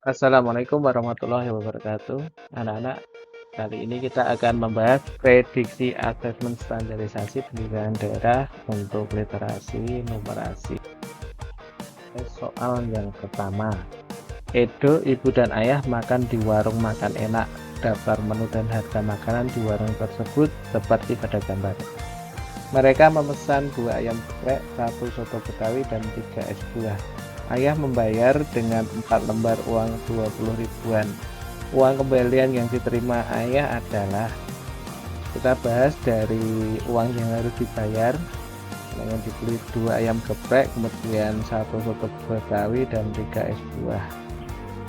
Assalamualaikum warahmatullahi wabarakatuh. Anak-anak, kali ini kita akan membahas prediksi asesmen standarisasi pendidikan daerah untuk literasi numerasi. Soal yang pertama, Edo, ibu dan ayah makan di warung makan enak. Daftar menu dan harga makanan di warung tersebut seperti pada gambar. Mereka memesan 2 ayam geprek, 1 soto betawi, dan 3 es buah. Ayah membayar dengan 4 lembar uang 20 ribuan. Uang kembalian yang diterima ayah adalah, kita bahas dari uang yang harus dibayar, yang dibeli 2 ayam geprek, kemudian 1 soto betawi, dan 3 es buah.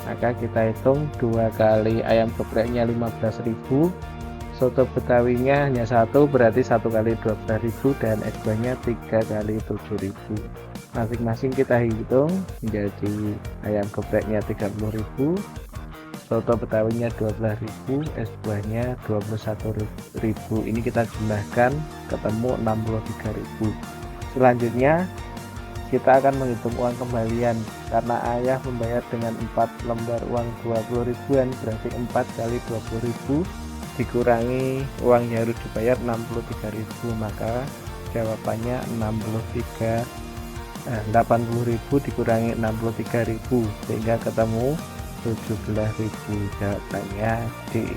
Maka kita hitung 2 kali ayam gepreknya 15.000, soto betawinya hanya 1, berarti 1 kali 12.000, dan es buahnya 3 kali 7.000. Masing-masing kita hitung menjadi ayam gepreknya 30.000, soto betawinya 12.000, es buahnya 21.000. Ini kita jumlahkan ketemu 63.000. Selanjutnya kita akan menghitung uang kembalian. Karena ayah membayar dengan 4 lembar uang 20 ribuan, berarti 4 kali 20.000 dikurangi uang yang harus dibayar 63.000, maka jawabannya 80.000 dikurangi 63.000 sehingga ketemu 17.000. Jawabannya D.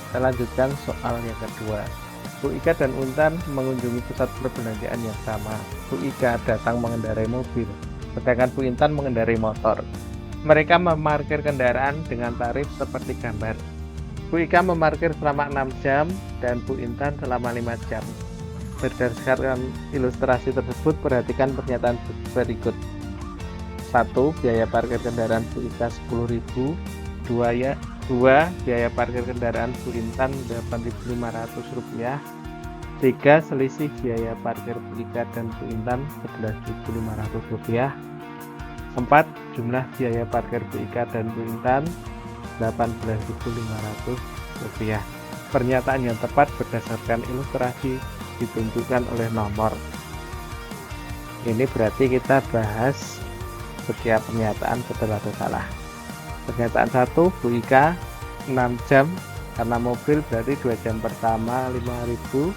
Kita lanjutkan soal yang kedua. Bu Ika dan Untan mengunjungi pusat perbelanjaan yang sama. Bu Ika datang mengendarai mobil, sedangkan Bu Intan mengendarai motor. Mereka memarkir kendaraan dengan tarif seperti gambar. Bu Ika memarkir selama 6 jam dan Bu Intan selama 5 jam. Berdasarkan ilustrasi tersebut, perhatikan pernyataan berikut. 1. Biaya parkir kendaraan Bu Ika 10.000. 2. Biaya parkir kendaraan Bu Intan Rp8.500. 3. Selisih biaya parkir Bu Ika dan Bu Intan Rp11.500. 4. Jumlah biaya parkir Bu Ika dan Bu Intan Rp18.500. Pernyataan yang tepat berdasarkan ilustrasi ditunjukkan oleh nomor. Ini berarti kita bahas setiap pernyataan betul atau salah. Pernyataan 1, Bu Ika 6 jam karena mobil, berarti 2 jam pertama 5.000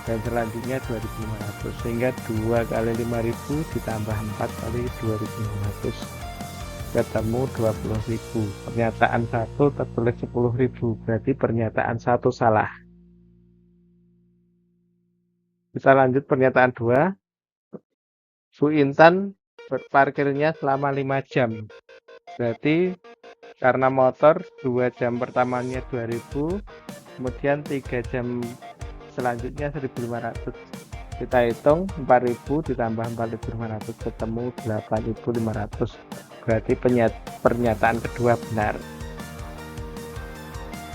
dan selanjutnya 2.500, sehingga 2 kali 5.000 ditambah 4 kali 2.500 ketemu 20.000. Pernyataan 1 tertulis 10.000, berarti pernyataan 1 salah. Kita lanjut pernyataan 2. Bu Intan berparkirnya selama 5 jam. Berarti karena motor 2 jam pertamanya 2.000, kemudian 3 jam selanjutnya 1.500. Kita hitung 4.000 ditambah 4.500 ketemu 8.500. Berarti pernyataan kedua benar.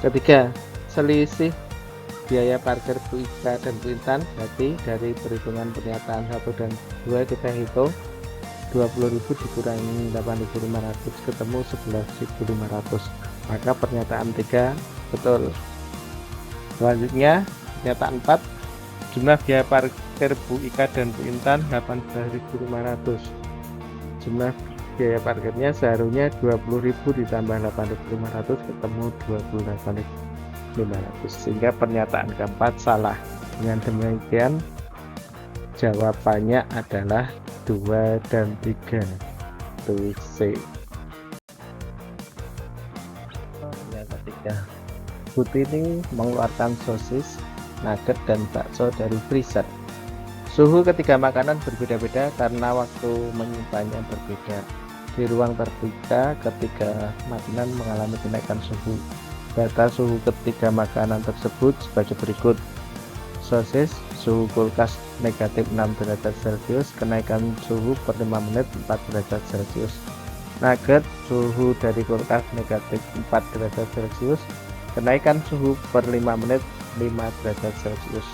Ketiga, selisih biaya parkir Bu Ika dan Bu Intan, berarti dari perhitungan pernyataan 1 dan 2 kita hitung 20.000 dikurangi 8.500 ketemu 11.500, maka pernyataan 3 betul. Selanjutnya pernyataan 4, jumlah biaya parkir Bu Ika dan Bu Intan 18.500. Jumlah biaya parkirnya seharusnya 20.000 ditambah 8.500 ketemu 28.500, sehingga pernyataan keempat salah. Dengan demikian jawabannya adalah 2 dan 3. Itu C. Yang ketiga, Butini mengeluarkan sosis, nugget, dan bakso dari freezer. Suhu ketiga makanan berbeda-beda karena waktu menyimpannya berbeda. Di ruang terbuka, ketiga makanan mengalami kenaikan suhu. Data suhu ketiga makanan tersebut sebagai berikut. Sosis, suhu kulkas negatif 6 derajat Celcius, kenaikan suhu per 5 menit 4 derajat Celcius. Nugget, suhu dari kulkas negatif 4 derajat Celcius, kenaikan suhu per 5 menit 5 derajat Celcius.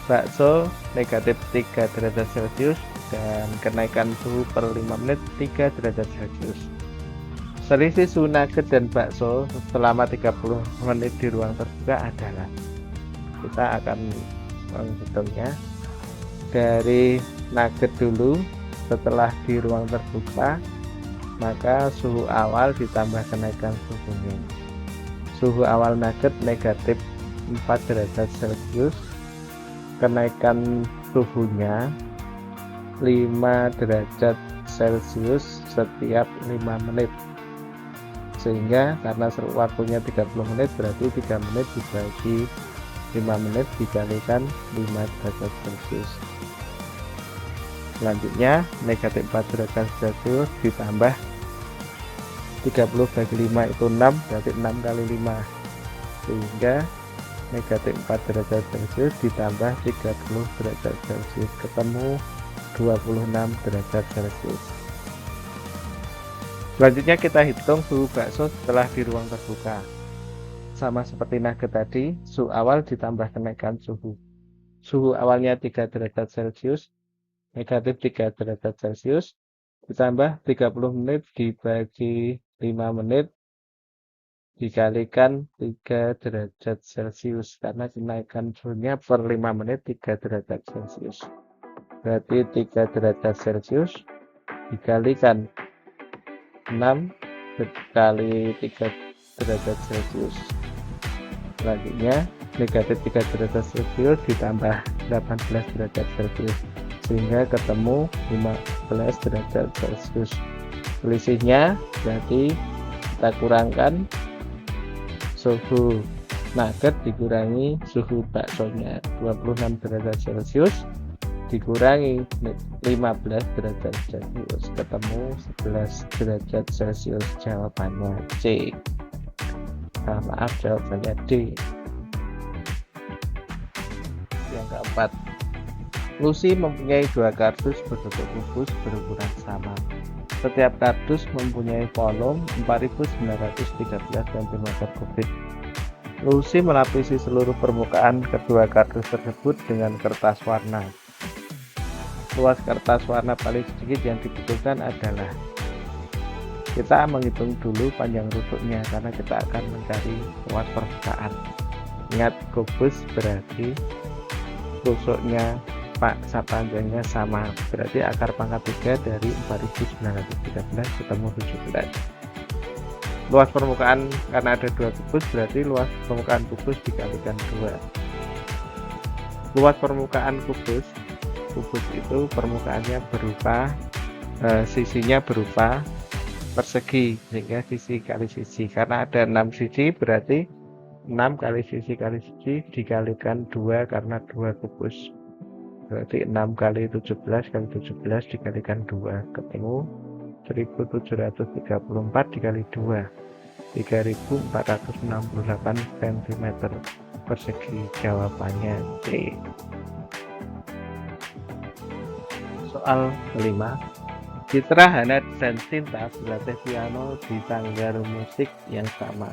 Bakso, negatif 3 derajat Celcius, dan kenaikan suhu per 5 menit 3 derajat Celcius. Selisih suhu nugget dan bakso selama 30 menit di ruang terbuka adalah, kita akan menghitungnya dari nugget dulu. setelah di ruang terbuka, maka suhu awal ditambah kenaikan suhunya. Suhu awal nugget negatif 4 derajat Celcius, kenaikan suhunya 5 derajat Celcius setiap 5 menit. Sehingga karena waktunya 30 menit, berarti 3 menit dibagi 5 menit dikalikan 5 derajat Celcius. Selanjutnya negatif 4 derajat Celcius ditambah 30 bagi 5 itu 6, berarti 6 kali 5, sehingga negatif 4 derajat Celcius ditambah 30 derajat Celcius ketemu 26 derajat Celcius. Selanjutnya kita hitung suhu bakso setelah di ruang terbuka. Sama seperti nugget tadi, suhu awal ditambah kenaikan suhu. Suhu awalnya 3 derajat Celcius, negatif 3 derajat Celcius, ditambah 30 menit dibagi 5 menit dikalikan 3 derajat Celcius, karena kenaikan suhunya per 5 menit 3 derajat Celcius. Berarti 3 derajat Celcius dikalikan 6 kali 3 derajat Celcius. Selanjutnya negatif 3 derajat Celcius ditambah 18 derajat Celcius, sehingga ketemu 15 derajat Celcius. Selisihnya berarti kita kurangkan suhu nugget dikurangi suhu baksonya, 26 derajat Celcius dikurangi 15 derajat Celcius, ketemu 11 derajat Celcius. Jawabannya C. Maaf, jawabannya D. Yang keempat, Lucy mempunyai 2 kardus berbentuk kubus berukuran sama. Setiap kardus mempunyai volume 4913 cm3. Lucy melapisi seluruh permukaan kedua kardus tersebut dengan kertas warna. Luas kertas warna paling sedikit yang dibutuhkan adalah, kita menghitung dulu panjang rusuknya karena kita akan mencari luas permukaan. Ingat, kubus berarti rusuknya panjangnya sama, berarti akar pangkat 3 dari 4913 ketemu 17. Luas permukaan, karena ada 2 kubus, berarti luas permukaan kubus dikalikan 2. Luas permukaan kubus itu permukaannya berupa sisinya berupa persegi, sehingga sisi kali sisi, karena ada 6 sisi berarti 6 kali sisi dikalikan 2 karena 2 kubus, berarti 6 kali 17 kali 17 dikalikan 2 ketemu 1734 dikali 2 3468 cm persegi. Jawabannya C. Soal kelima, Citra, Hana, dan Cinta berlatih piano di sanggar musik yang sama.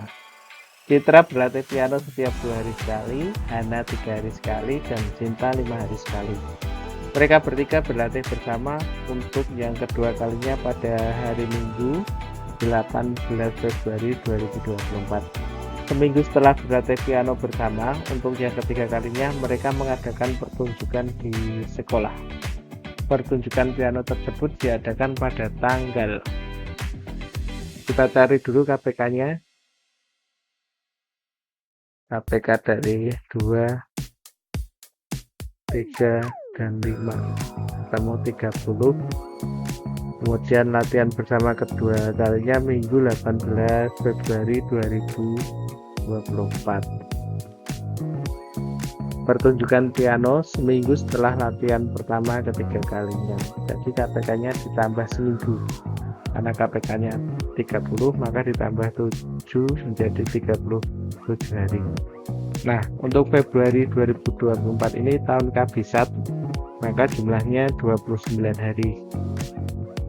Citra berlatih piano setiap 2 hari sekali, Hana 3 hari sekali, dan Cinta 5 hari sekali. Mereka bertiga berlatih bersama untuk yang kedua kalinya pada hari Minggu 18 Februari 2024. Seminggu setelah berlatih piano bersama untuk yang ketiga kalinya, mereka mengadakan pertunjukan di sekolah. Pertunjukan piano tersebut diadakan pada tanggal, kita cari dulu KPK-nya. KPK dari 2, 3, dan 5 ketemu 30. Kemudian latihan bersama kedua kalinya Minggu 18 Februari 2024. Pertunjukan piano seminggu setelah latihan pertama ketiga kalinya. Jadi KPK-nya ditambah seminggu, karena KPK-nya 30 maka ditambah 7 menjadi 37 hari. Nah, untuk Februari 2024 ini tahun kabisat, maka jumlahnya 29 hari.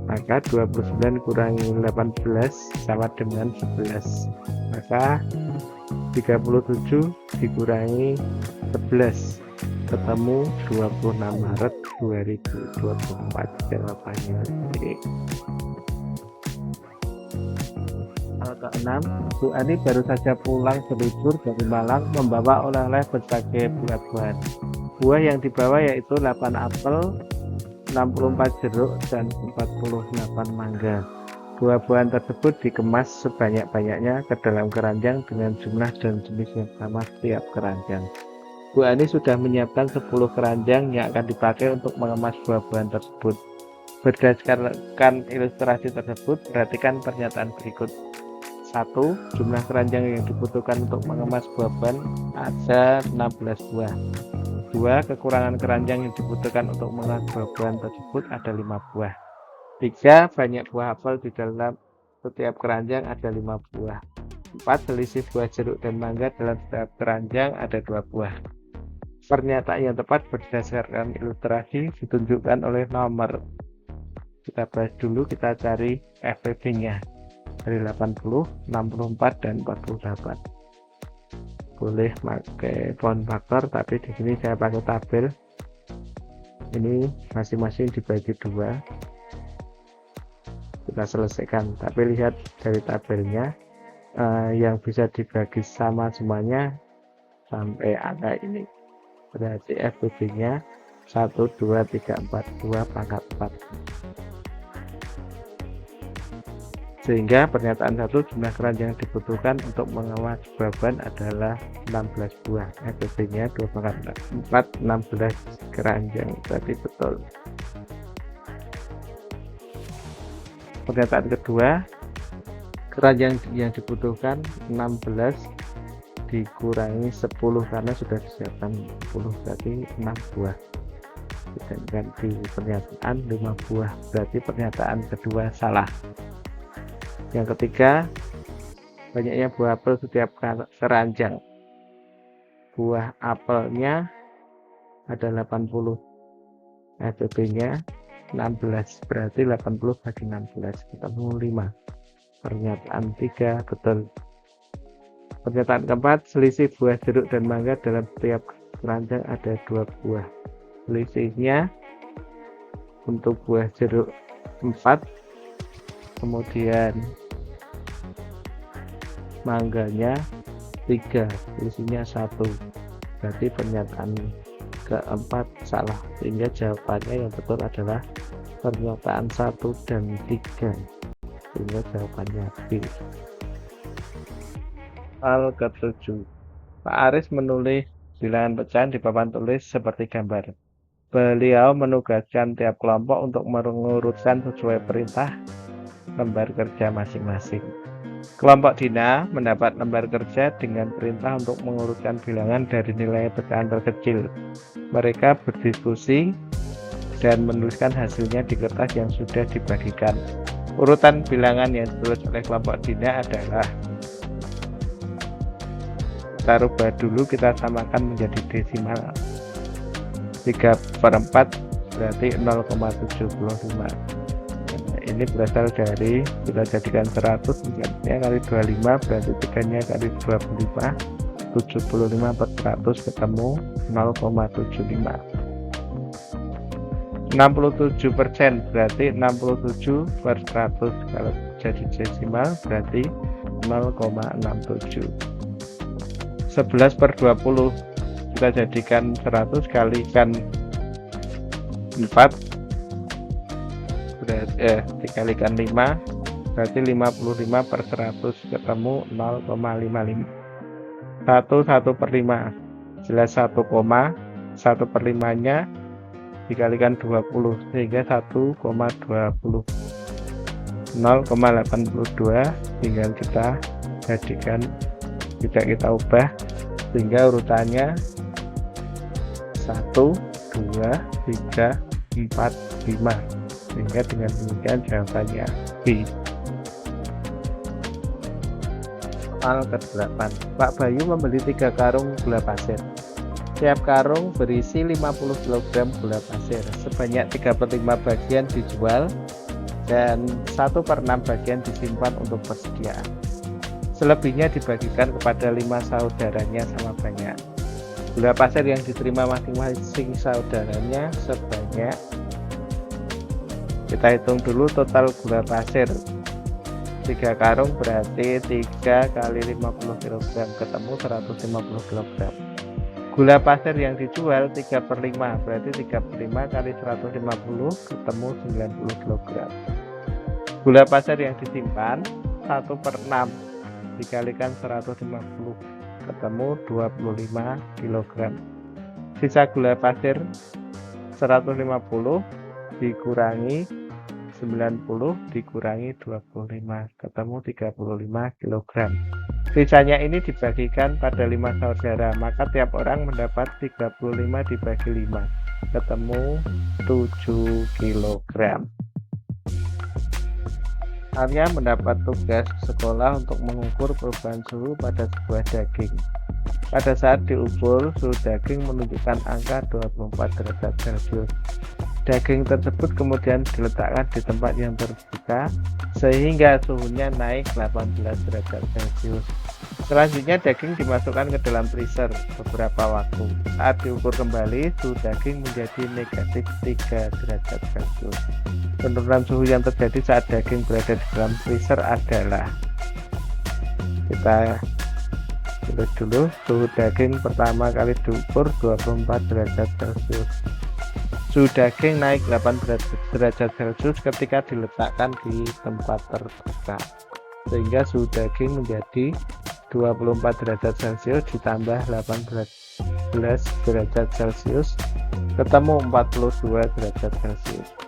Maka 29 kurangi 18 sama dengan 11. Maka 37 dikurangi 11 ketemu 26 Maret 2024. Jawabannya D. Soal ke-6, Bu Ani baru saja pulang berlibur dari Malang membawa oleh-oleh berbagai buah-buahan. Buah yang dibawa yaitu 8 apel, 64 jeruk, dan 48 mangga. Buah-buahan tersebut dikemas sebanyak-banyaknya ke dalam keranjang dengan jumlah dan jenis yang sama setiap keranjang. Bu Ani sudah menyiapkan 10 keranjang yang akan dipakai untuk mengemas buah-buahan tersebut. Berdasarkan ilustrasi tersebut, perhatikan pernyataan berikut. 1. Jumlah keranjang yang dibutuhkan untuk mengemas buah-buahan ada 16 buah. 2. Kekurangan keranjang yang dibutuhkan untuk mengemas buah-buahan tersebut ada 5 buah. 3. Banyak buah apel di dalam setiap keranjang ada 5 buah. 4. Selisih buah jeruk dan mangga dalam setiap keranjang ada 2 buah. Pernyataan yang tepat berdasarkan ilustrasi ditunjukkan oleh nomor. Kita bahas dulu, kita cari FVB-nya dari 80, 64, dan 48. Boleh pakai font faktor, tapi di sini saya pakai tabel. Ini masing-masing dibagi 2. Kita selesaikan, tapi lihat dari tabelnya yang bisa dibagi sama semuanya sampai angka ini, berarti FVB nya 1, 2, 3, 4, 2 pangkat 4, sehingga pernyataan 1 jumlah keranjang yang dibutuhkan untuk mengemas buah-buahan adalah 16 buah. FVB nya 2 pangkat 4, 16 keranjang, berarti betul. Pernyataan kedua, keranjang yang dibutuhkan 16 dikurangi 10 karena sudah disiapkan 10, berarti 6 buah. Kita ganti pernyataan 5 buah, berarti pernyataan kedua salah. Yang ketiga, banyaknya buah apel setiap keranjang. Buah apelnya ada 80, FVB nya 16, berarti 80 bagi 16 ketemu 5. Pernyataan 3 betul. Pernyataan keempat, selisih buah jeruk dan mangga dalam setiap keranjang ada 2 buah. Selisihnya untuk buah jeruk 4, kemudian mangganya 3, selisihnya 1, berarti pernyataan keempat salah, sehingga jawabannya yang betul adalah pernyataan 1 dan 3, sehingga jawabannya B. Hal ke-7, Pak Aris menulis bilangan pecahan di papan tulis seperti gambar. Beliau menugaskan tiap kelompok untuk mengurutkan sesuai perintah lembar kerja masing-masing. Kelompok Dina mendapat lembar kerja dengan perintah untuk mengurutkan bilangan dari nilai pecahan terkecil. Mereka berdiskusi dan menuliskan hasilnya di kertas yang sudah dibagikan. Urutan bilangan yang ditulis oleh kelompok Dina adalah, kita rubah dulu, kita samakan menjadi desimal. 3/4 berarti 0,75. Ini berasal dari, kita jadikan 100 nya kali 25, berarti 3-nya kali 25, 75 per 100 ketemu 0,75. 67% berarti 67 per 100, kalau jadi desimal berarti 0,67. 11 per 20 kita jadikan 100 kalikan 4 berarti dikalikan 5 berarti 55 per 100 ketemu 0,55. 1 per 5 jelas 1 per 5 nya dikalikan 20 sehingga 1,20. 0,82 tinggal kita jadikan, tidak kita ubah, sehingga urutannya 1, 2, 3, 4, 5, sehingga dengan demikian jawabannya B. Soal ke-8, Pak Bayu membeli 3 karung gula pasir. Setiap karung berisi 50 kg gula pasir. Sebanyak 3/5 bagian dijual dan 1/6 bagian disimpan untuk persediaan. Selebihnya dibagikan kepada 5 saudaranya sama banyak. Gula pasir yang diterima masing-masing saudaranya sebanyak, kita hitung dulu total gula pasir. 3 karung berarti 3 kali 50 kg ketemu 150 kg. Gula pasir yang dijual 3/5, berarti 3/5 kali 150 ketemu 90 kg. Gula pasir yang disimpan 1/6 dikalikan 150 ketemu 25 kg. Sisa gula pasir 150 dikurangi 90 dikurangi 25 ketemu 35 kg. Sisanya ini dibagikan pada 5 saudara, maka tiap orang mendapat 35 dibagi 5 ketemu 7 kg. Arya mendapat tugas sekolah untuk mengukur perubahan suhu pada sebuah daging. Pada saat diukur, suhu daging menunjukkan angka 24 derajat Celcius. Daging tersebut kemudian diletakkan di tempat yang terbuka sehingga suhunya naik 18 derajat Celcius. Selanjutnya daging dimasukkan ke dalam freezer beberapa waktu. Saat diukur kembali, suhu daging menjadi negatif 3 derajat Celcius. Penurunan suhu yang terjadi saat daging berada di dalam freezer adalah, kita tulis dulu, suhu daging pertama kali diukur 24 derajat Celcius. Suhu daging naik 8 derajat Celcius ketika diletakkan di tempat terbuka, sehingga suhu daging menjadi 24 derajat Celcius ditambah 18 derajat Celcius ketemu 42 derajat Celcius.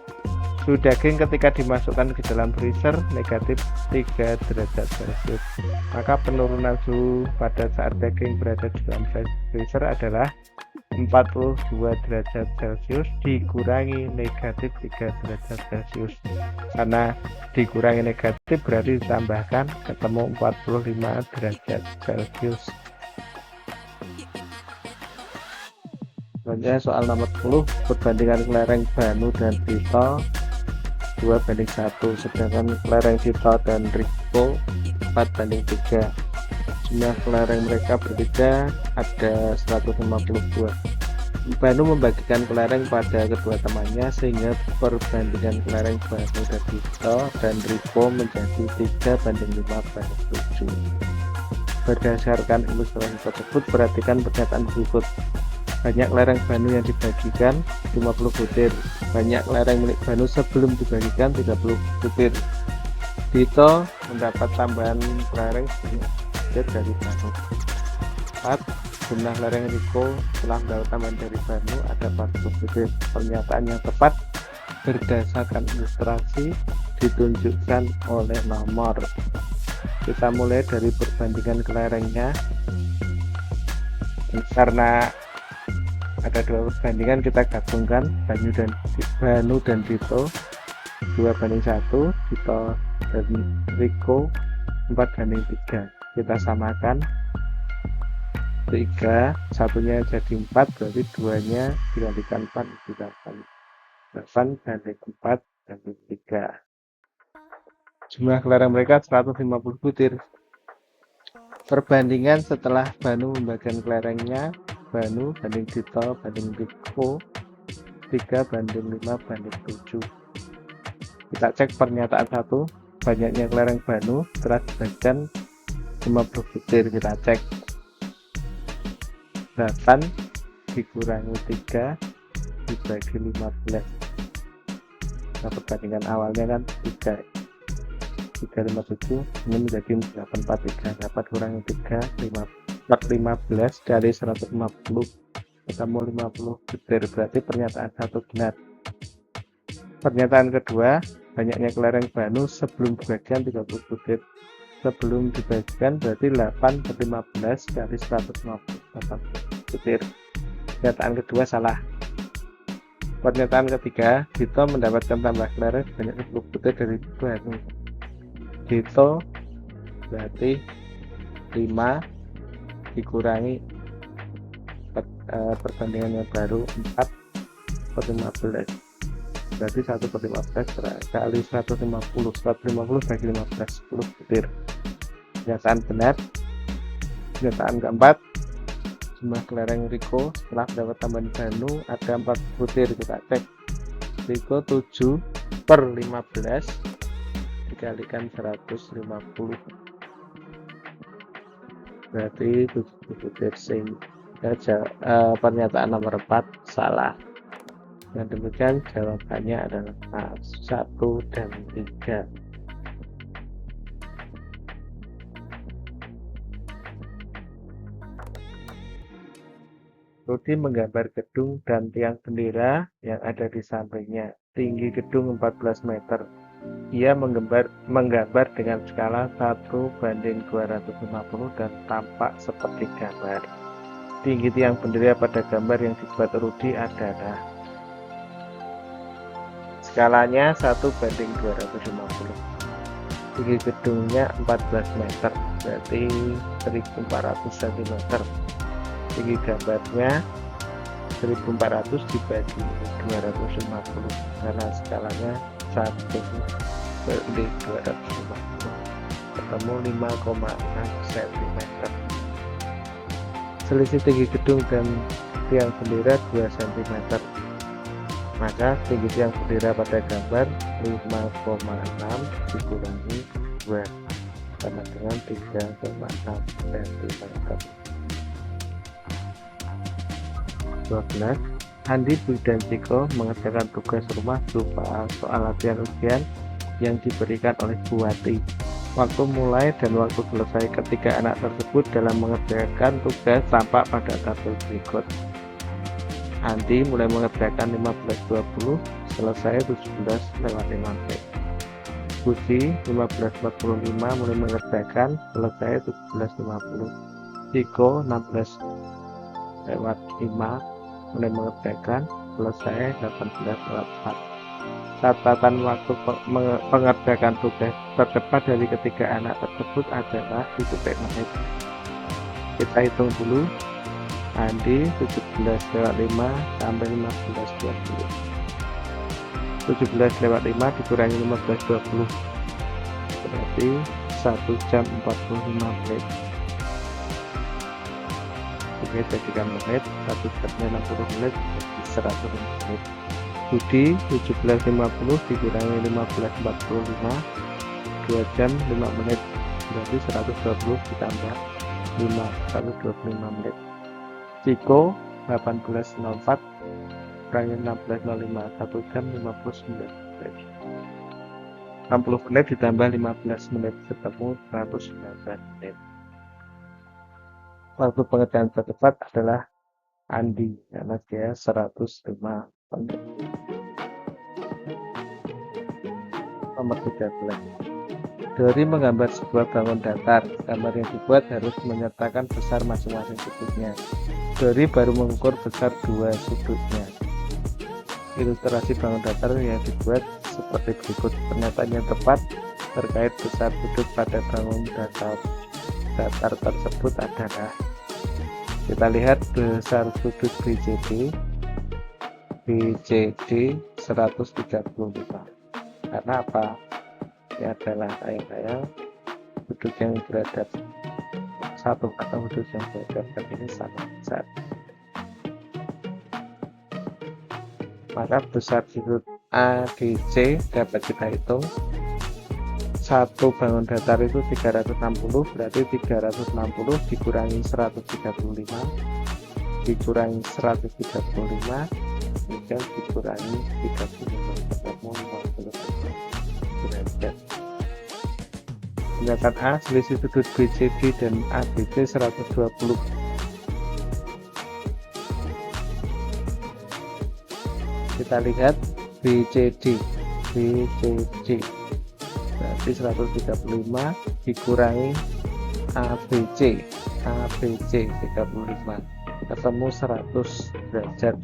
Suhu daging ketika dimasukkan ke dalam freezer negatif 3 derajat Celcius. Maka penurunan suhu pada saat daging berada di dalam freezer adalah 42 derajat Celcius dikurangi negatif 3 derajat Celcius. Karena dikurangi negatif berarti ditambahkan ketemu 45 derajat Celcius. Selanjutnya soal nomor 10, perbandingan kelereng Banu dan Tito 2/1, sedangkan kelereng Tito dan Riko 4/3. Jumlah kelereng mereka berbeda, ada 152. Banu membagikan kelereng pada kedua temannya sehingga perbandingan kelereng Banu dan Tito dan Riko menjadi 3/5/7. Berdasarkan ilustrasi tersebut, perhatikan pernyataan berikut. Banyak kelereng Banu yang dibagikan 50 butir. Banyak kelereng milik Banu sebelum dibagikan 30 butir. Tito mendapat tambahan kelereng sebanyak butir dari Banu. 4. Jumlah kelereng Riko setelah mendapat tambahan dari Banu ada 40 butir. Pernyataan yang tepat berdasarkan ilustrasi ditunjukkan oleh nomor. Kita mulai dari perbandingan kelerengnya. Karena ada dua perbandingan, kita gabungkan Banu dan Tito 2/1, Tito dan Riko 4/3. Kita samakan 3, satunya jadi 4, berarti 2-nya dikalikan 4 dikalikan 8/4/3. Jumlah kelereng mereka 150 butir. Perbandingan setelah Banu membagikan kelerengnya, Banu banding Tito banding Riko 3/5/7. Kita cek pernyataan 1, banyaknya kelereng Banu setelah dibagikan 50 butir. Kita cek 8 dikurangi 3 dibagi 15. Nah, perbandingan awalnya kan 357, ini menjadi 843. Dapat kurangi 3, 15 dari 150 ketemu 50 butir, berarti pernyataan 1 benar. Pernyataan kedua, banyaknya kelereng Banu sebelum dibagikan 30 butir. Sebelum dibagikan berarti 8/15 dari 150 butir. Pernyataan kedua salah. Pernyataan ketiga, Tito mendapatkan tambah kelereng sebanyak 10 butir dari Banu. Tito berarti 5 dikurangi perbandingannya baru 4/15, berarti 1/15 kali 150 bagi 15, 10 butir. Pernyataan benar. Pernyataan keempat, jumlah kelereng Riko setelah mendapat tambahan Banu ada 4 butir. Kita cek Riko 7/15 dikalikan 150, berarti 7 butir sing Pernyataan nomor 4 salah. Dengan demikian jawabannya adalah A, 1 dan 3. Rudi menggambar gedung dan tiang bendera yang ada di sampingnya. Tinggi gedung 14 meter. Ia menggambar dengan skala 1:250 dan tampak seperti gambar. Tinggi tiang bendera pada gambar yang dibuat Rudi adalah, skalanya 1:250. Tinggi gedungnya 14 meter, berarti 1400 cm. Tinggi gambarnya 1400 dibagi 250 karena skalanya 1:250, ketemu 5,6 cm. Selisih tinggi gedung dan tiang bendera 2 cm, maka tinggi tiang bendera pada gambar 5,6 dikurangi 2 sama dengan 3,6 cm. 12. Andi, Budi, dan Ciko mengerjakan tugas rumah berupa soal latihan ujian yang diberikan oleh Bu Wati. Waktu mulai dan waktu selesai ketika anak tersebut dalam mengerjakan tugas tampak pada tabel berikut. Andi mulai mengerjakan 15.20, selesai 17:05. Budi 15.45 mulai mengerjakan, selesai 17:50. Ciko 16:05 mulai mengerjakan, selesai 18:04. Catatan waktu pengerjakan tugas tercepat dari ketiga anak tersebut adalah 7 menit. Kita hitung dulu. Andi 17:05 sampai 15:20. 17:05 dikurangi 15:20 berarti 1 jam 45 menit. Oke, jadikan menit, 1 jamnya 60 menit, jadi 100 menit. Budi 17:50 dikurangi 15:45, 2 jam 5 menit, berarti 120 ditambah 5, 125 menit. Ciko 18:04 kurangi 16:05, 1 jam 59 menit. 60 menit ditambah 15 menit, ketemu 119 menit. Waktu pengerjaan tercepat adalah Andi karena dia 105 menit. Nomor 13. Dori menggambar sebuah bangun datar. Gambar yang dibuat harus menyertakan besar masing-masing sudutnya. Dori baru mengukur besar 2 sudutnya. Ilustrasi bangun datar yang dibuat seperti berikut. Pernyataan yang tepat terkait besar sudut pada bangun datar tersebut adalah, kita lihat besar sudut BCD 135. Karena apa? Ini adalah sudut yang beradab satu atau sudut yang beradab ini sangat besar. Maka besar sudut ADC dapat kita hitung. Satu bangun datar itu 360, berarti 360 dikurangi 135 dikurangi 135 kemudian dikurangi 35 ketemu 50 derajat. Tindakan A, selisih sudut BCD dan ABC 120. Kita lihat BCD berarti 135 dikurangi ABC 35 ketemu 100 derajat,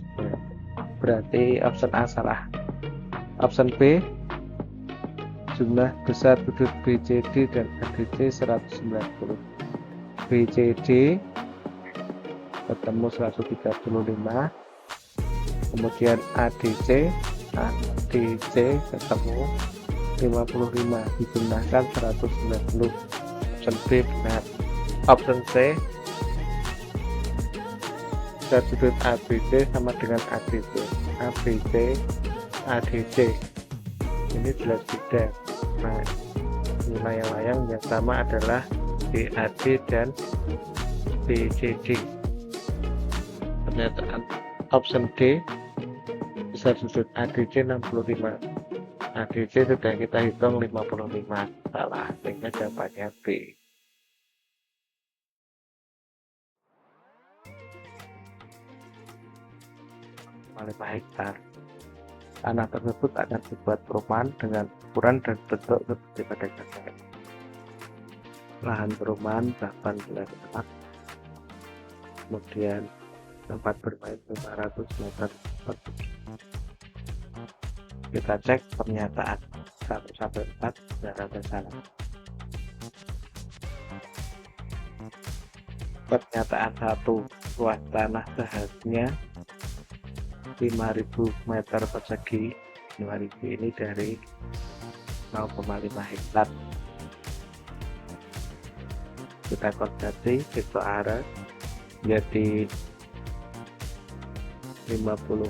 berarti option A salah. Option B, jumlah besar sudut BCD dan ADC 190. BCD ketemu 135, kemudian ADC ketemu 55, digunakan 190. Option B benar. Option C, besar sudut ABC sama dengan ADC. ADC ini jelas beda. Nah, layang-layang yang sama adalah BAD dan BCD. pernyataan option D, besar sudut ADC 65. ADC sudah kita hitung 55, salah, sehingga jawabannya B. Lima hektar. Tanah tersebut akan dibuat perumahan dengan ukuran dan bentuk seperti pada gambar. Lahan perumahan 18 hektar. Kemudian tempat bermain 500 meter persegi. Kita cek pernyataan 1-4 dan ada salah. Pernyataan 1, luas tanah seharusnya 5.000 meter persegi. 5.000 ini dari 0,5 hektar. Kita konversi ke arah jadi 50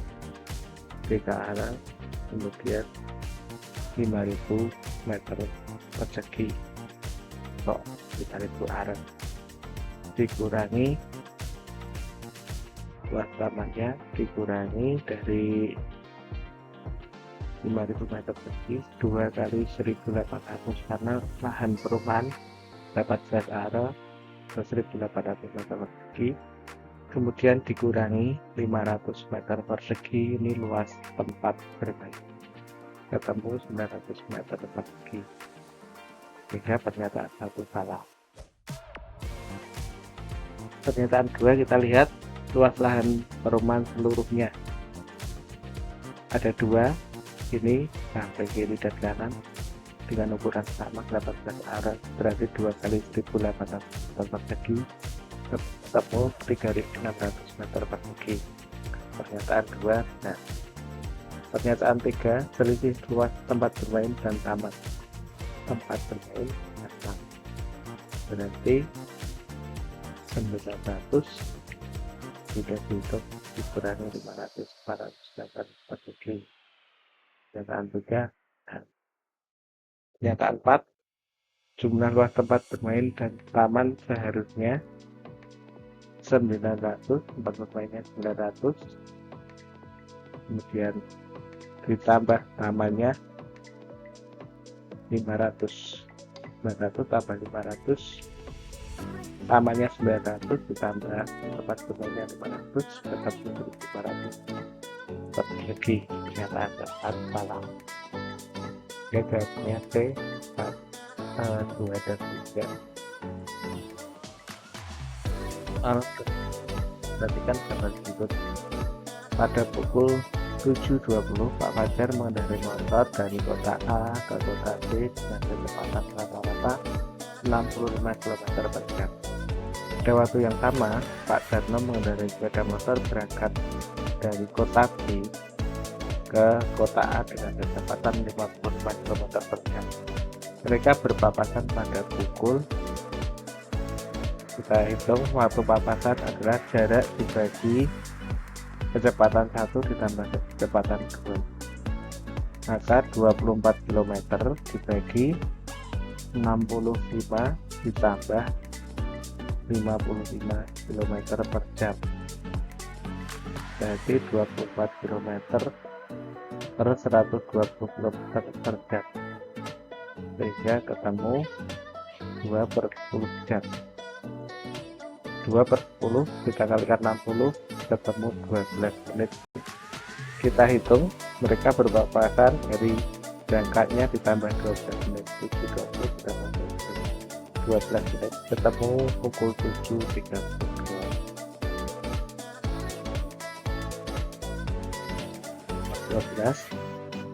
ke arah, kemudian 5.000 meter persegi. Kok 5.000 arah dikurangi luas tanahnya, dikurangi dari 5.000 meter persegi 2 kali 1.800, karena lahan perumahan dapat zat arah 1.800 meter persegi, kemudian dikurangi 500 meter persegi, ini luas tempat bermain, ketemu 900 meter persegi, sehingga pernyataan 1 salah. Pernyataan 2 kita lihat luas lahan perumahan seluruhnya ada 2, ini sampai kiri dan kanan dengan ukuran sama 18 arah, berarti 2 kali 1.800 meter persegi, ketemu 3.600 meter persegi. Pernyataan 2. Nah, pernyataan 3, selisih luas tempat bermain dan taman. Tempat bermain dan taman, berarti 900 sudah dihitung, dikurangi 500, 400 meter persegi. Pernyataan 3. Nah, pernyataan 4, jumlah luas tempat bermain dan taman seharusnya 900, tempat bermainnya 900, kemudian ditambah tamannya 500, 900 tambah 500, tamannya 900 ditambah tempat bermainnya 500, tetap 1.500 persegi. Pernyataan 4 salah. Jawabannya C, 2 dan 3. Perhatikan gambar berikut. Pada pukul 7.20 Pak Fajar mengendarai motor dari kota A ke kota B dengan kecepatan rata-rata 65 km per jam. Pada waktu yang sama, Pak Darno mengendarai sepeda motor berangkat dari kota B ke kota A dengan kecepatan 55 km per jam. Mereka berpapasan pada pukul, kita hitung waktu papasan adalah jarak dibagi kecepatan 1 ditambah kecepatan 2, maka 24 km dibagi 65 ditambah 55 km per jam, jadi 24 km per 120 km per jam, sehingga ketemu 2 per 10 jam. 2 per 10 kita kalikan 60, ketemu 12 menit. Kita hitung mereka berpapasan dari berangkatnya ditambah 12 menit, 7.20 ditambah 12 menit, ketemu pukul 7.32.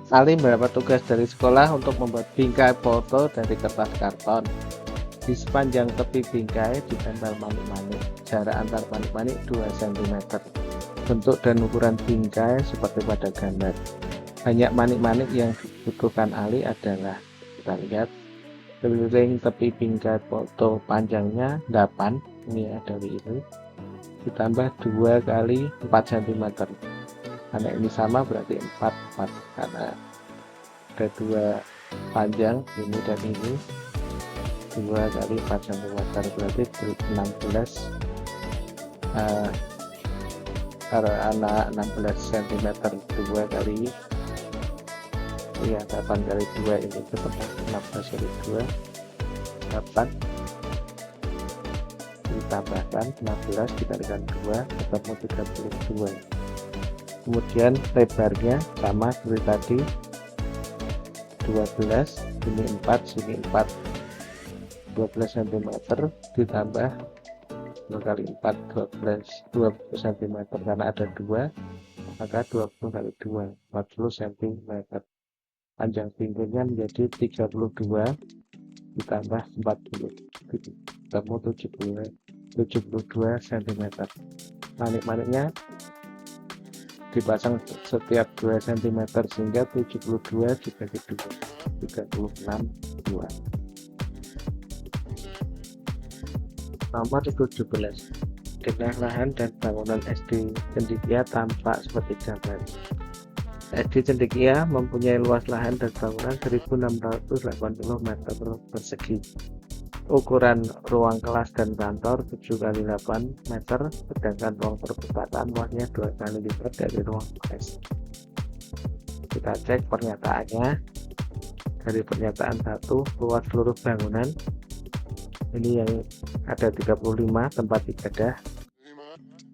Salim mendapat tugas dari sekolah untuk membuat bingkai foto dari kertas karton. Di sepanjang tepi bingkai ditempel manik-manik. Jarak antar manik-manik 2 cm. Bentuk dan ukuran bingkai seperti pada gambar. Banyak manik-manik yang dibutuhkan Ali adalah, kita lihat, keliling tepi bingkai foto panjangnya 8, ini ada ini, ditambah 2 kali 4 cm. Karena ini sama berarti 4 karena ada 2 panjang ini dan ini, 2 kali 4 cm berarti 16 anak 16 cm 2 kali 8 kali 2 ini ketemu 16 kali 2 8 ditambahkan 16 dikalikan 2 ketemu 32. Kemudian lebarnya sama seperti tadi 12, sini 4, sini 4, 12 cm ditambah 2 kali 4 20 cm karena ada 2 maka 20 kali 2 40 cm. Panjang pinggirnya menjadi 32 ditambah 40 ketemu 72 cm. Manik-maniknya dipasang setiap 2 cm sehingga 72 dibagi 2 36 2. Nomor 17. Dengan lahan dan bangunan SD Cendekia tampak seperti gambar. SD Cendekia mempunyai luas lahan dan bangunan 1680 meter persegi. Ukuran ruang kelas dan kantor 7 kali 8 meter, sedangkan ruang perpustakaan luasnya 2 kali lipat dari ruang kelas. Kita cek pernyataannya. Dari pernyataan 1, luas seluruh bangunan ini yang ada 35 tempat ibadah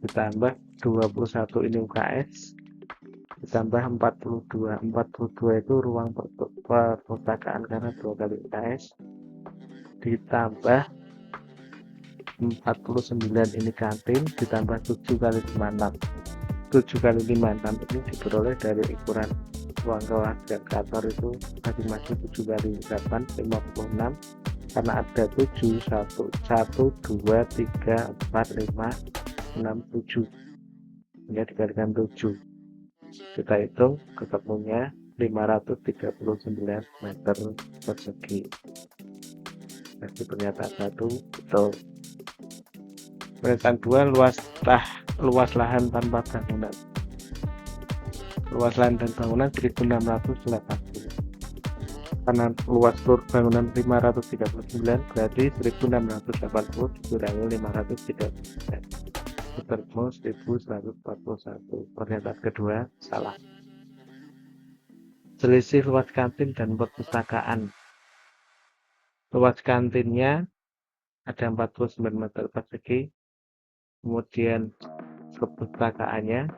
ditambah 21 ini UKS ditambah 42 itu ruang perpustakaan karena 2 kali UKS ditambah 49 ini kantin ditambah 7 kali 56 ini diperoleh dari ukuran ruang kelas dan kantor itu masing-masing 7 kali 8 56 karena ada 7 1 2 3 4 5 6 7 ini dikalikan 7 kita hitung ketemunya 539 meter persegi. Jadi pernyataan 1 betul. Pernyataan 2 luas lahan tanpa bangunan. Luas lahan dan bangunan 1680. Karena luas seluruh bangunan 539 berarti 1680 dikurangi 539 ketemu 1141. Pernyataan kedua salah. Selisih luas kantin dan perpustakaan. Luas kantinnya ada 49 meter persegi, kemudian perpustakaannya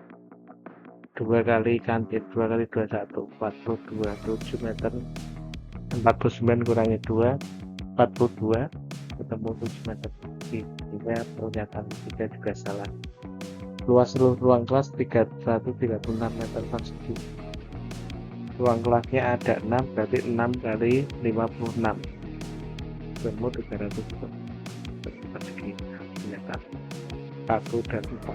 2 kali kantin 2 kali 21 42 7 meter 49 kurangi 2 42 ketemu 7 meter persegi. Sehingga pernyataan 3 juga salah. Luas seluruh ruang kelas 36 meter persegi. Ruang kelasnya ada 6 berarti 6 kali 56 ketemu 300 persegi. Pernyataan 1 dan 4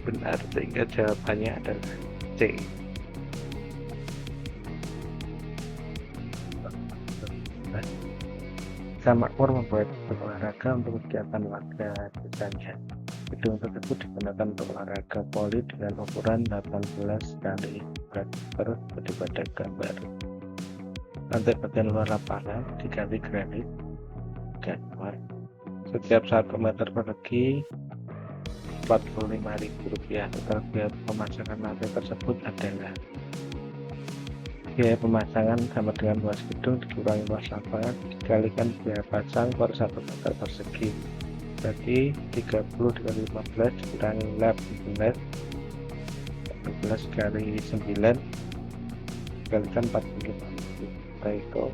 benar sehingga jawabannya adalah C. Makmur membuat olahraga untuk kegiatan warga desanya. Gedung tersebut digunakan untuk olahraga voli dengan ukuran 18 kali 4 meter seperti pada gambar. Lantai bagian luar lapangan diganti granit dan luar. Setiap 1 meter persegi Rp45.000. Total biaya pemasangan lantai tersebut adalah biaya pemasangan sama dengan luas gedung dikurangi luas lapangan dikalikan biaya pasang per 1 meter persegi. Jadi 30 dikali 15 dikurangi 18 kali 9 dikalikan 45 itu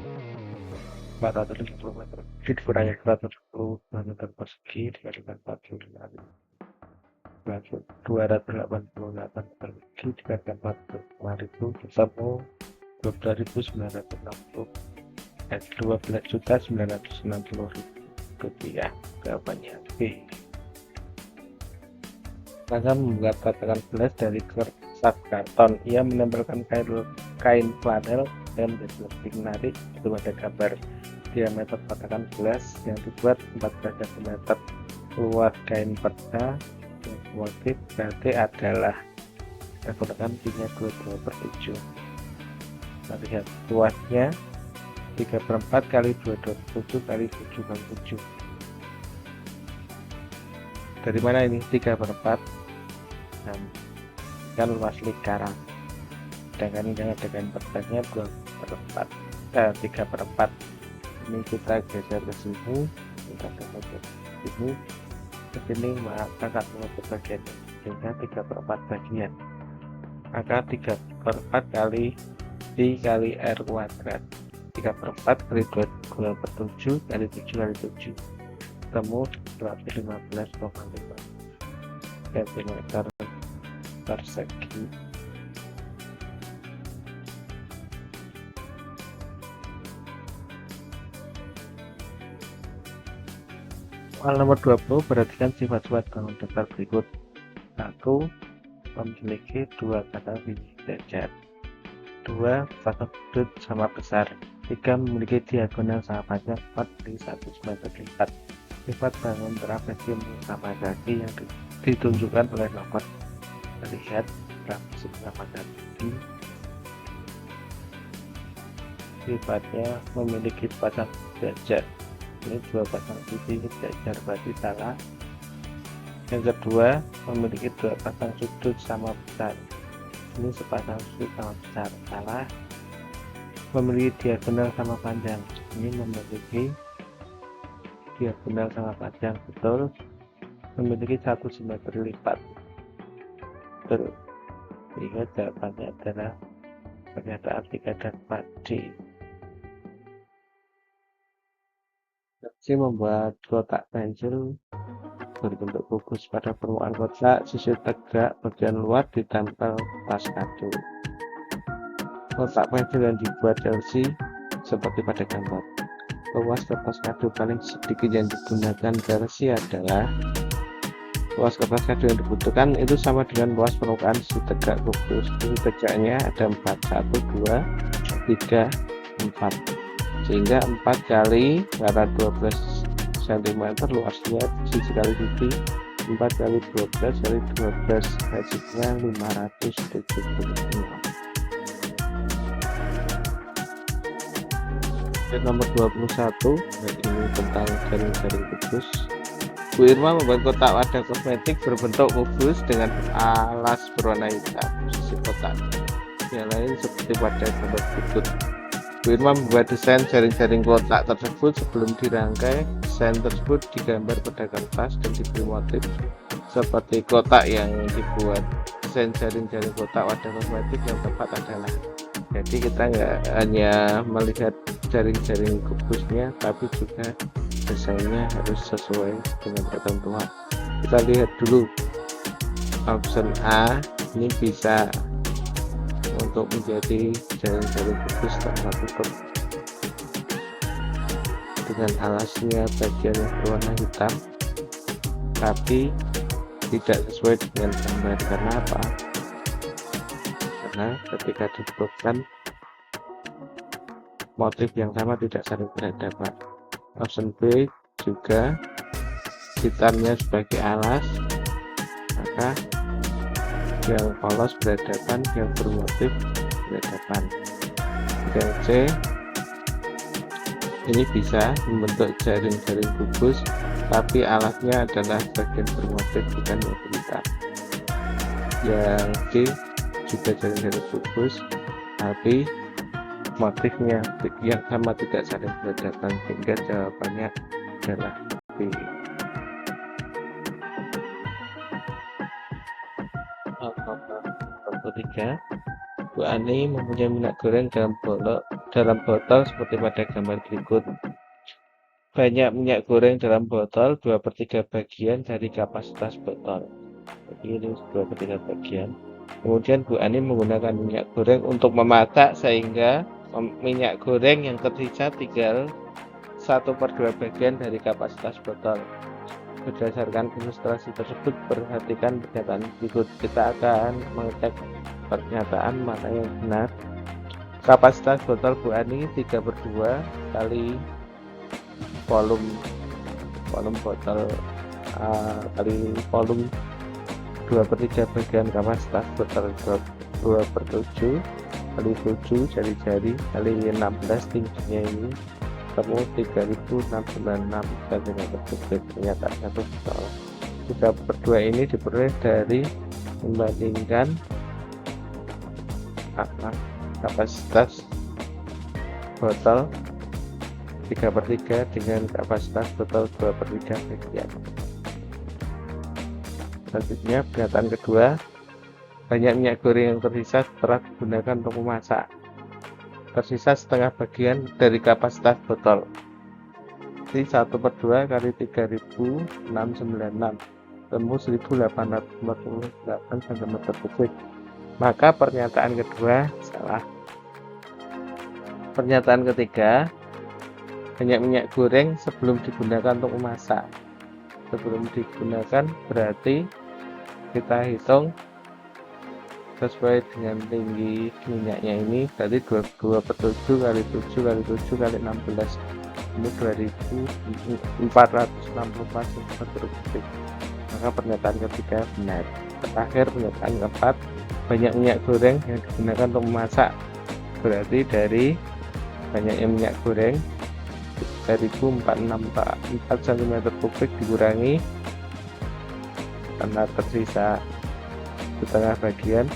450 meter dikurangi 110 meter persegi dikalikan 45 288 meter persegi dikalikan 45.000 ketemu 12.960 Rp12.960.000. Jawabannya B. Rangga membuat tatakan gelas dari kertas karton. Ia menempelkan kain flanel dan menjadi lebih menarik. Itu ada gambar diameter tatakan gelas yang dibuat 14 cm. Luas kain perca motif berarti adalah menggunakan pinnya 22/7. Kita lihat luasnya 3/4 kali 2/7 kali 7/7. Dari mana ini 3/4? kan luas lingkaran. Sedangkan ini dengan perbanyak 2/4, 3/4. Ini kita geser ke sini, kita geser ke sini, ke sini, maka akan menutup bagian sehingga 3/4 bagian. Maka 3/4 kali D kali R kuadrat, 3/4 kali 2/7 kali 7 kali 7, ketemu 215,5 cm persegi. Soal nomor 20, perhatikan sifat-sifat bangun datar berikut. 1. Memiliki 2 kata biji jajar. 2. Pasang sudut sama besar. 3. Memiliki diagonal sama panjang 4 dari 1 meter lipat. Sifat bangun trapesium sama kaki yang ditunjukkan oleh nomor. Terlihat trapesium sama kaki. Sifatnya memiliki pasang jajar. Ini 2 pasang sisi jajar, berarti salah. Yang kedua, memiliki 2 pasang sudut sama besar. Ini sepasang sudut sama besar, salah. Memiliki diagonal sama panjang. Ini memiliki diagonal sama panjang, betul. Memiliki 1 cm lipat, betul. Sehingga jawabannya adalah pernyataan 3 dan 4D. Si membuat kotak pensil berbentuk kubus. Pada permukaan kotak, sisi tegak bagian luar ditempel pas kado. Kotak pensil yang dibuat Chelsea seperti pada gambar. Luas kertas kado paling sedikit yang digunakan Chelsea adalah luas kertas kado yang dibutuhkan itu sama dengan luas permukaan sisi tegak kubus. Sisi tegaknya ada 4, 1, 2, 3, 4. Sehingga 4 kali karena 12 cm luasnya sisi kali sisi, 4 kali 12 kali 12 hasilnya 575. Dan nomor 21, ini tentang jaring-jaring kubus. Bu Irma membuat kotak wadah kosmetik berbentuk kubus dengan alas berwarna hitam. Sisi kotak yang lain seperti pada gambar berikut. Bu Irma membuat desain jaring-jaring kotak tersebut. Sebelum dirangkai, desain tersebut digambar pada kertas dan diberi motif seperti kotak yang dibuat. Desain jaring-jaring kotak wadah kosmetik yang tepat adalah, jadi kita nggak hanya melihat jaring-jaring kubusnya, tapi juga desainnya harus sesuai dengan ketentuan. Kita lihat dulu option A, ini bisa untuk menjadi jaring-jaring kubus tak tertutup dengan alasnya bagian yang berwarna hitam, tapi tidak sesuai dengan gambar. Karena apa? Karena ketika ditutupkan, motif yang sama tidak saling berhadapan. Option B juga hitamnya sebagai alas, maka yang polos berhadapan, yang bermotif berhadapan. Yang C, ini bisa membentuk jaring-jaring kubus, tapi alasnya adalah bagian bermotif, bukan yang hitam. Yang D juga jaring-jaring kubus, tapi motifnya yang sama tidak saling berhadapan, sehingga jawabannya adalah B. Nomor 3, Bu Ani mempunyai minyak goreng dalam botol seperti pada gambar berikut. Banyak minyak goreng dalam botol 2/3 bagian dari kapasitas botol. Jadi ini 2/3 bagian. Kemudian Bu Ani menggunakan minyak goreng untuk memasak, sehingga minyak goreng yang tersisa tinggal 1/2 bagian dari kapasitas botol. Berdasarkan ilustrasi tersebut, perhatikan pernyataan berikut. Kita akan mengecek pernyataan mana yang benar. Kapasitas botol Bu Ani 3/2 kali volume botol kali volume 2/3 bagian kapasitas botol 2/7 kali 7 jari-jari kali 16 tingginya ini, ketemu 3696 cm. Pernyataan satu botol 3/2 ini diperoleh dari membandingkan kapasitas botol 3/3 dengan kapasitas botol 2/3 bagian. Selanjutnya pernyataan kedua, banyak minyak goreng yang tersisa setelah digunakan untuk memasak. Tersisa setengah bagian dari kapasitas botol. Jadi 1/2 kali 3696 temu 1848 cm3. Maka pernyataan kedua salah. Pernyataan ketiga, banyak minyak goreng sebelum digunakan untuk memasak. Sebelum digunakan berarti kita hitung sesuai dengan tinggi minyaknya ini, berarti 2/7 kali 7 kali 7 kali 16, ini 2464 cm3. Maka pernyataan ketiga benar. Terakhir pernyataan keempat, banyak minyak goreng yang digunakan untuk memasak, berarti dari banyaknya minyak goreng 3464 cm3 dikurangi karena tersisa setengah bagian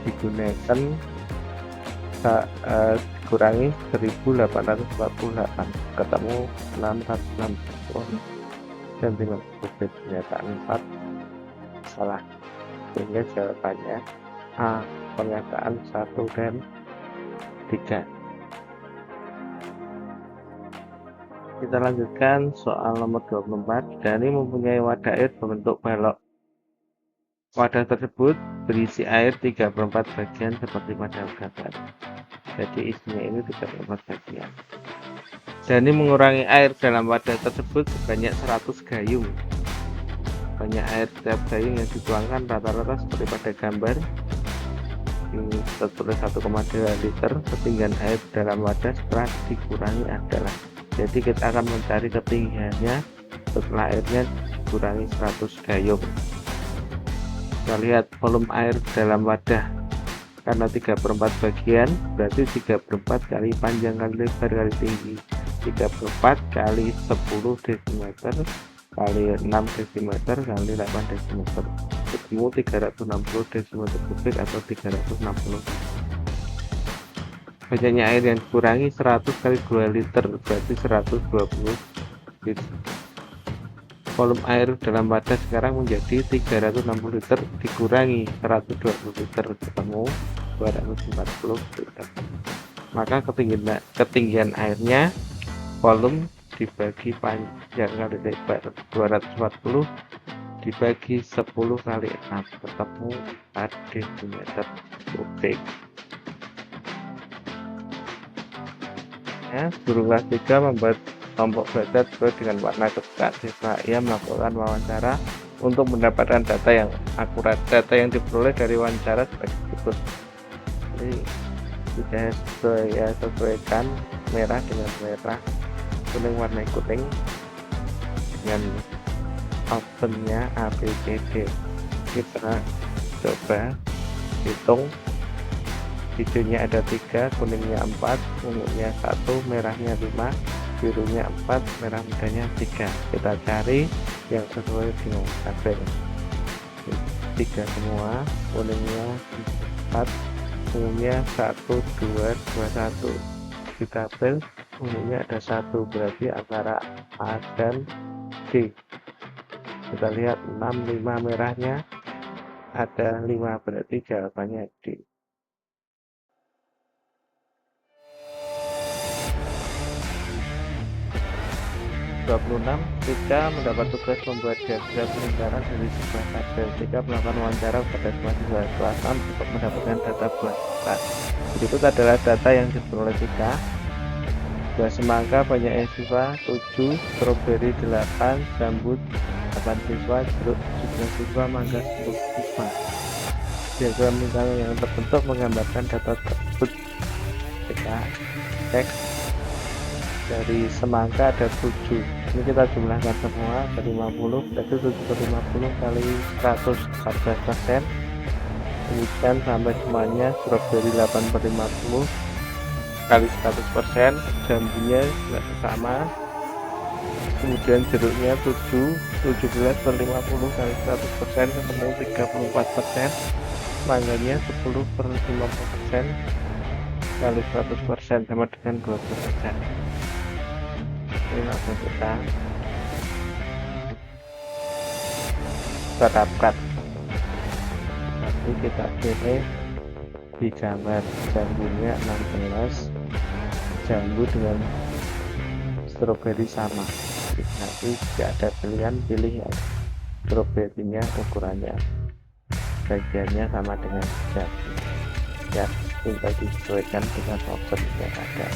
digunakan dikurangi 1848 ketemu 660 cm3. Pernyataan 4 salah, sehingga jawabannya A, pernyataan 1 dan 3. Kita lanjutkan soal nomor 24. Dani mempunyai wadah air berbentuk balok. Wadah tersebut berisi air 3/4 bagian seperti pada gambar. Jadi isinya ini 3/4 bagian. Dani mengurangi air dalam wadah tersebut sebanyak 100 gayung. Banyak air setiap gayung yang dituangkan rata-rata seperti pada gambar. Ini tertulis 1,2 liter. Ketinggian air dalam wadah setelah dikurangi adalah. Jadi kita akan mencari ketinggiannya setelah airnya dikurangi 100 gayung. Kita lihat volume air dalam wadah, karena 3/4 bagian berarti 3/4 kali panjang kali lebar kali tinggi, 3/4 kali 10 desimeter kali 6 desimeter kali 8 desimeter, ketemu 360 desimeter kubik atau 360. Banyaknya air yang dikurangi 100 kali 2 liter berarti 120 liter. Volume air dalam wadah sekarang menjadi 360 liter dikurangi 120 liter ketemu 240 liter. Maka ketinggian airnya volume dibagi panjang kali lebar 240 dibagi 10 kali 6 ketemu 4 desimeter kubik. Guru kelas 3 membuat kelompok belajar sesuai dengan warna kesukaan siswa. Ia melakukan wawancara untuk mendapatkan data yang akurat. Data yang diperoleh dari wawancara sebagai berikut. Jadi sudah sesuaikan merah dengan merah, kuning warna kuning dengan optionnya A, B, C, D. Kita coba hitung. Hijaunya ada 3, kuningnya 4, ungunya 1, merahnya 5, birunya 4, merah mudanya 3. Kita cari yang sesuai dengan tabel. 3 semua, kuningnya 4, ungunya 1, 2, 1. Di tabel ungunya ada 1, berarti antara A dan D. Kita lihat 6, 5 merahnya ada 5, berarti jawabannya D. 26. Tika mendapat tugas membuat diagram lingkaran dari sebuah tabel. Tika melakukan wawancara pada mahasiswa kelas 6 untuk mendapatkan data buah semangka. Berikut adalah data yang diperoleh Tika. Buah semangka banyak siswa 7, stroberi 8, jambu 8 siswa, jeruk 17 siswa, mangga 10 siswa. Diagram lingkaran yang terbentuk menggambarkan data tersebut. Tika cek. Dari semangka ada 7, ini kita jumlahkan semua ke 50, berarti 7/50 kali 100 14%. Kemudian sampai semuanya stroberi 8/50 kali 100%, jambunya juga sama kemudian jeruknya 17/50 kali 100% ketemu 34%, mangganya 10/50% kali 100% sama dengan 20%. Ini langsung kita terapkan. Nanti kita pilih di gambar jambunya 16, jambu dengan stroberi sama. Nanti jika ada pilihan, pilih yang stroberinya ukurannya bagiannya sama dengan jambu ya, tinggal disesuaikan dengan option yang ada.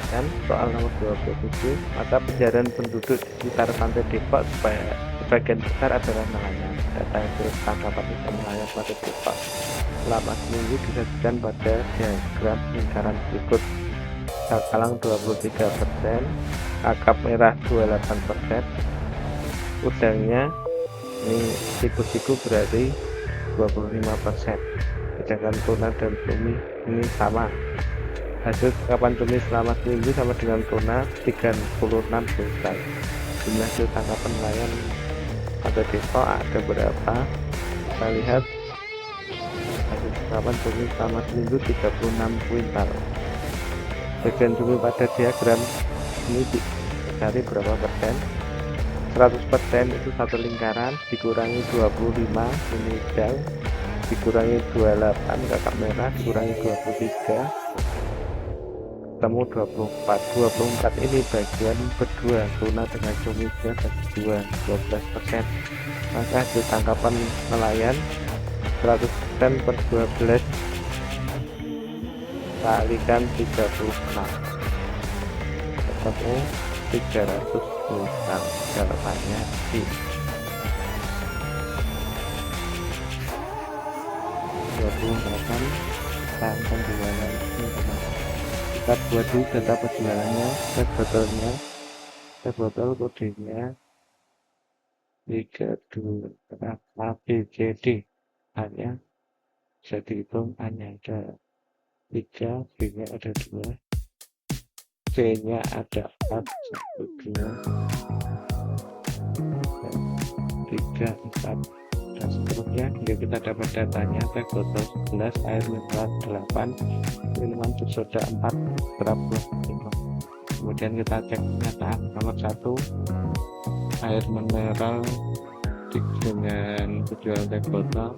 Dan soal nomor 27, maka pencarian penduduk di sekitar pantai Depok supaya sebagian besar adalah nelayan. Data hasil tangkapan ikan nelayan pada Depok selama seminggu disajikan pada diagram lingkaran berikut. Cakalang 23%, kakap merah 28%, udangnya ini siku-siku berarti 25%, sedangkan tuna dan cumi ini sama. Hasil tangkapan cumi selama seminggu sama dengan tuna 36 kuintal. Jumlah hasil tangkapan nelayan pada Depok ada berapa? Kita lihat hasil tangkapan cumi selama seminggu 36 kuintal. Bagian cumi pada diagram ini dicari berapa persen? 100% itu satu lingkaran dikurangi 25 ini udang, dikurangi 28 kakap merah, dikurangi 23 ketemu 24 ini bagian berdua, tuna dengan cumi bagi 12%. Maka hasil tangkapan nelayan 100% per 12 kalikan 36 ketemu 300 kuintal. Jawabannya di 28 tentang penjualan ini. Kita buat dulu data penjualannya, tag botol kodenya 32 ABCD, hanya bisa dihitung, hanya ada 3, B nya ada 2, C nya ada 4, 1, 2, 3, 4 dan seterusnya hingga kita dapat datanya. Teh botol 11, air mineral 8, minuman bersoda 4, berat 5. Kemudian kita cek pernyataan nomor 1, air mineral dengan penjual teh botol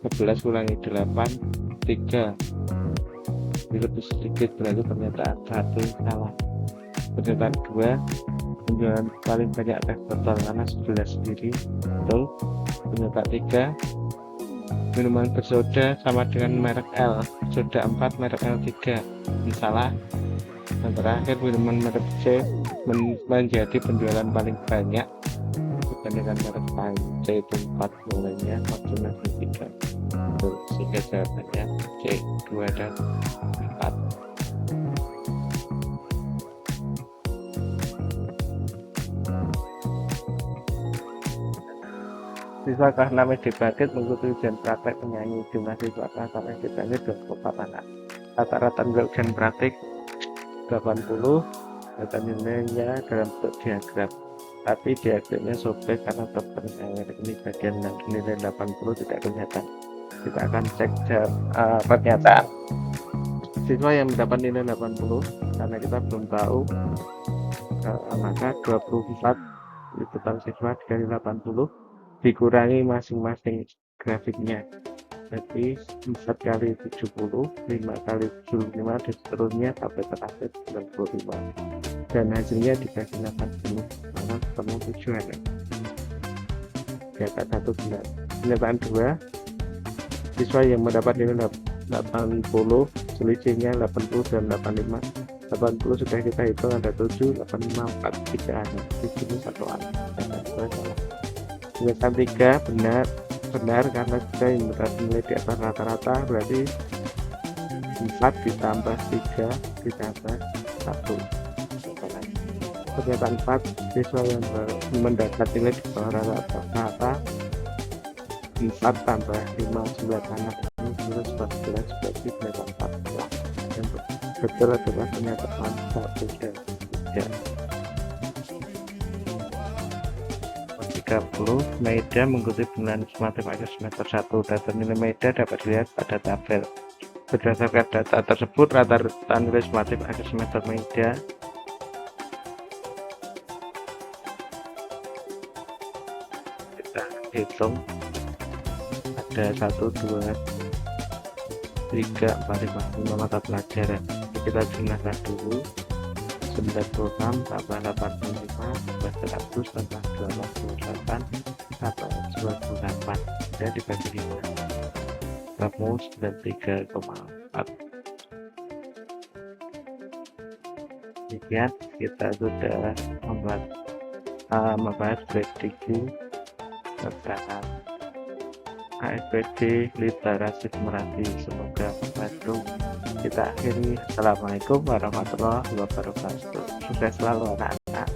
11 kurangi 8, 3 lebih sedikit, berarti pernyataan 1 salah. Pernyataan 2, penjualan paling banyak teh botol karena 11 sendiri, betul. Pernyataan 3, minuman bersoda sama dengan merek L, soda 4 merek L 3, ini salah. Dan terakhir, minuman merek C menjadi penjualan paling banyak dibandingkan merek lain, C itu 4 mulainya, maksimal 3, betul. Sehingga jawabannya C 2 dan 4. Siswa kelas 6 SD Bangkit mengikuti ujian praktek penyanyi. Jumlah siswa kelas 6 SD Bangkit 24 anak. Rata-rata nilai ujian praktek 80, data nilainya dalam bentuk diagram. Tapi diagramnya sobek karena terpenuhi ini bagian yang nilai 80 tidak kelihatan. Kita akan cek pernyataan. Siswa yang mendapat nilai 80 karena kita belum tahu, maka 24 itu total siswa dikali 80 dikurangi masing-masing grafiknya, jadi 4 kali 70, 5 kali 75 dan seterusnya sampai terakhir 95, dan hasilnya dikasih 80 karena ketemu tujuan data 1 bulan. Pernyataan 2, siswa yang mendapat nilai 80 selisihnya 80 dan 85. 80 sudah kita hitung ada 7, 85, 4, 3 ada di sini 1 anak. Pernyataan 3 benar karena kita yang mendapat nilai di atas rata-rata, berarti 4 ditambah 3 ditambah 1. Pernyataan 4, siswa yang mendapat nilai di bawah rata-rata 4 tambah 5, 9 anak, ini 14, berarti pernyataan 4 yang Betul atau pernyataan 1 dan 3. 30. Maida mengikuti penilaian matematika semester 1. Data nilai Maida dapat dilihat pada tabel. Berdasarkan data tersebut, rata-rata nilai matematika semester Maida kita hitung ada 1, 2, 3, 4, 5, 5 mata pelajaran. Kita jumlahkan dulu. 96 tambah 85 tambah 100 tambah 228 tambah 28 dan dibagi 5 kamu 93,4. Demikian kita sudah membahas prediksi tentang ASPD literasi Merapi. Semoga membantu. Kita akhiri. Assalamualaikum warahmatullahi wabarakatuh. Sukses selalu anak-anak.